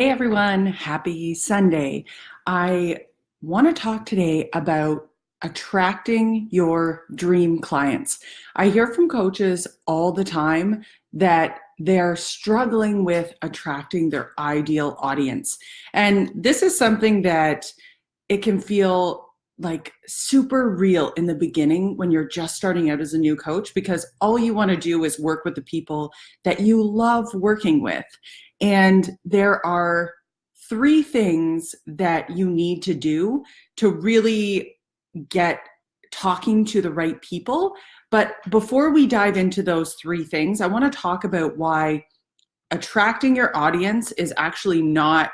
Hey everyone, happy Sunday. I want to talk today about attracting your dream clients. I hear from coaches all the time that they're struggling with attracting their ideal audience. And this is something that it can feel like super real in the beginning when you're just starting out as a new coach because all you want to do is work with the people that you love working with. And there are three things that you need to do to really get talking to the right people. But before we dive into those three things, I want to talk about why attracting your audience is actually not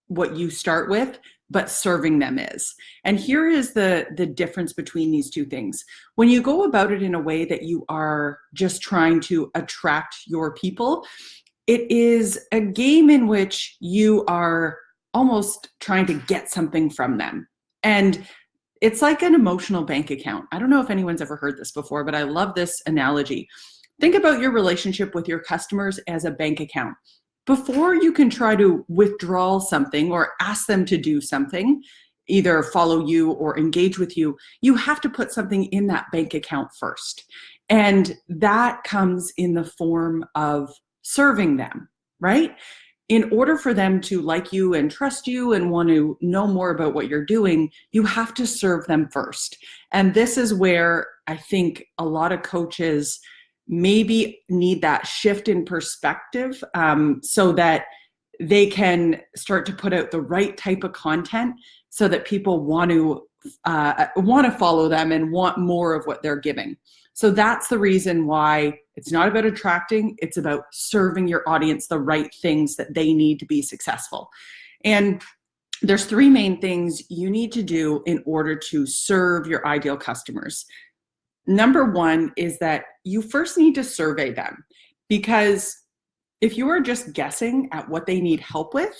what you start with, but serving them is. And here is the difference between these two things. When you go about it in a way that you are just trying to attract your people, it is a game in which you are almost trying to get something from them. And it's like an emotional bank account. I don't know if anyone's ever heard this before, but I love this analogy. Think about your relationship with your customers as a bank account. Before you can try to withdraw something or ask them to do something, either follow you or engage with you, you have to put something in that bank account first. And that comes in the form of serving them, right? In order for them to like you and trust you and want to know more about what you're doing, you have to serve them first. And this is where I think a lot of coaches maybe need that shift in perspective, so that they can start to put out the right type of content so that people want to follow them and want more of what they're giving. So that's the reason why it's not about attracting, it's about serving your audience the right things that they need to be successful. And there's three main things you need to do in order to serve your ideal customers. Number one is that you first need to survey them, because if you are just guessing at what they need help with,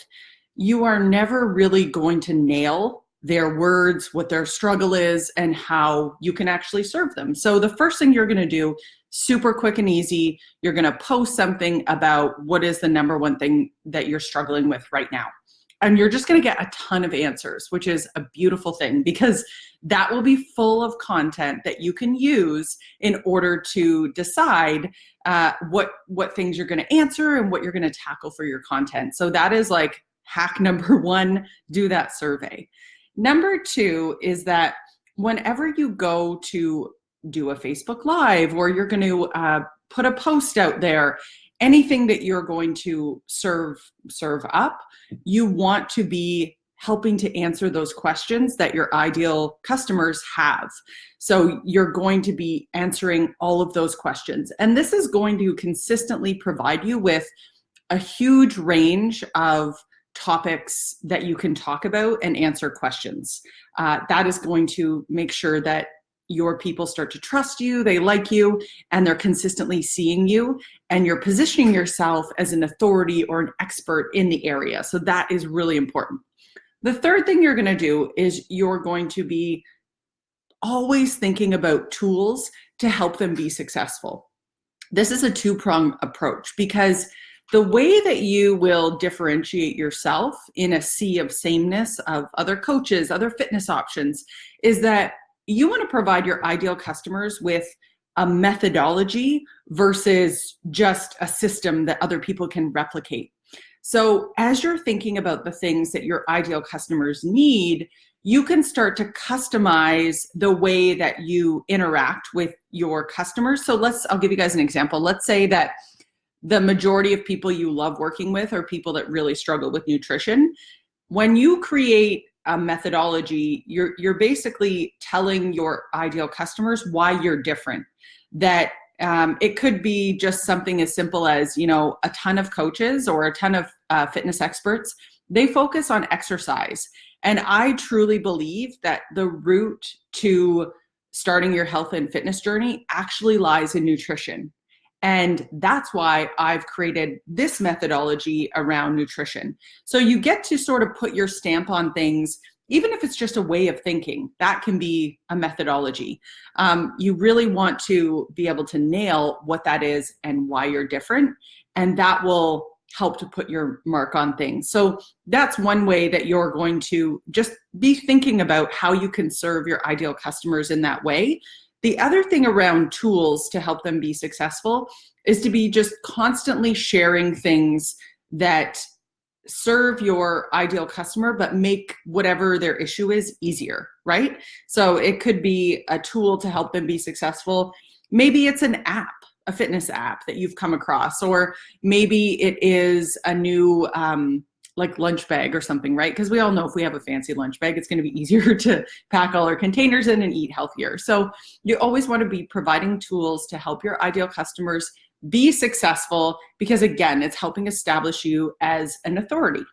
you are never really going to nail their words, what their struggle is, and how you can actually serve them. So the first thing you're going to do, super quick and easy, you're going to post something about what is the number one thing that you're struggling with right now. And you're just going to get a ton of answers, which is a beautiful thing, because that will be full of content that you can use in order to decide what things you're going to answer and what you're going to tackle for your content. So that is like hack number one, do that survey. Number two is that whenever you go to do a Facebook Live, or you're going to put a post out there, anything that you're going to serve up, you want to be helping to answer those questions that your ideal customers have. So you're going to be answering all of those questions. And this is going to consistently provide you with a huge range of topics that you can talk about and answer questions. That is going to make sure that your people start to trust you, they like you, and they're consistently seeing you, and you're positioning yourself as an authority or an expert in the area. So that is really important. The third thing you're going to do is you're going to be always thinking about tools to help them be successful. This is a two-pronged approach, because the way that you will differentiate yourself in a sea of sameness of other coaches, other fitness options, is that you want to provide your ideal customers with a methodology versus just a system that other people can replicate. So as you're thinking about the things that your ideal customers need, you can start to customize the way that you interact with your customers. So I'll give you guys an example. Let's say that the majority of people you love working with are people that really struggle with nutrition. When you create a methodology, you're basically telling your ideal customers why you're different. That it could be just something as simple as, a ton of coaches or a ton of fitness experts, they focus on exercise. And I truly believe that the route to starting your health and fitness journey actually lies in nutrition. And that's why I've created this methodology around nutrition. So you get to sort of put your stamp on things, even if it's just a way of thinking. That can be a methodology. You really want to be able to nail what that is and why you're different. And that will help to put your mark on things. So that's one way that you're going to just be thinking about how you can serve your ideal customers in that way. The other thing around tools to help them be successful is to be just constantly sharing things that serve your ideal customer, but make whatever their issue is easier, right? So it could be a tool to help them be successful. Maybe it's an app, a fitness app that you've come across, or maybe it is a new like lunch bag or something, right? Because we all know if we have a fancy lunch bag, it's going to be easier to pack all our containers in and eat healthier. So you always want to be providing tools to help your ideal customers be successful, because again, it's helping establish you as an authority.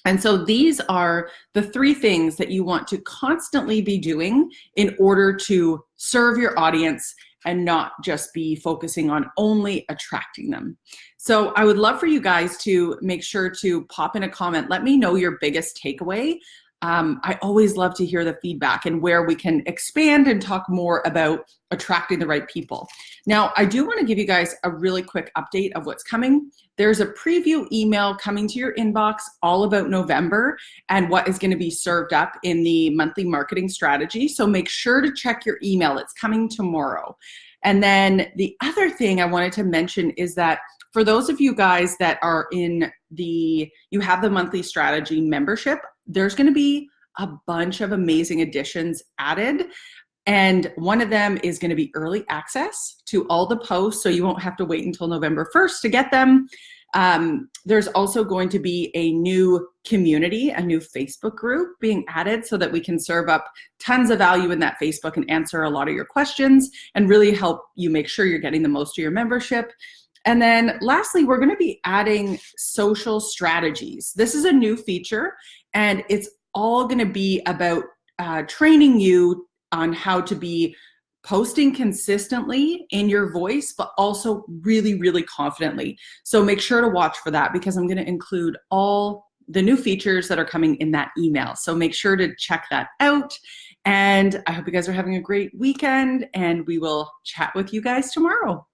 And so these are the three things that you want to constantly be doing in order to serve your audience and not just be focusing on only attracting them. So I would love for you guys to make sure to pop in a comment. Let me know your biggest takeaway. I always love to hear the feedback and where we can expand and talk more about attracting the right people. Now, I do want to give you guys a really quick update of what's coming. There's a preview email coming to your inbox all about November and what is going to be served up in the monthly marketing strategy. So make sure to check your email. It's coming tomorrow. And then the other thing I wanted to mention is that for those of you guys that are in you have the monthly strategy membership, there's going to be a bunch of amazing additions added. And one of them is going to be early access to all the posts, so you won't have to wait until November 1st to get them. There's also going to be a new community, a new Facebook group being added so that we can serve up tons of value in that Facebook and answer a lot of your questions and really help you make sure you're getting the most of your membership. And then lastly, we're going to be adding social strategies. This is a new feature, and it's all going to be about training you on how to be posting consistently in your voice, but also really, really confidently. So make sure to watch for that, because I'm going to include all the new features that are coming in that email. So make sure to check that out. And I hope you guys are having a great weekend, and we will chat with you guys tomorrow.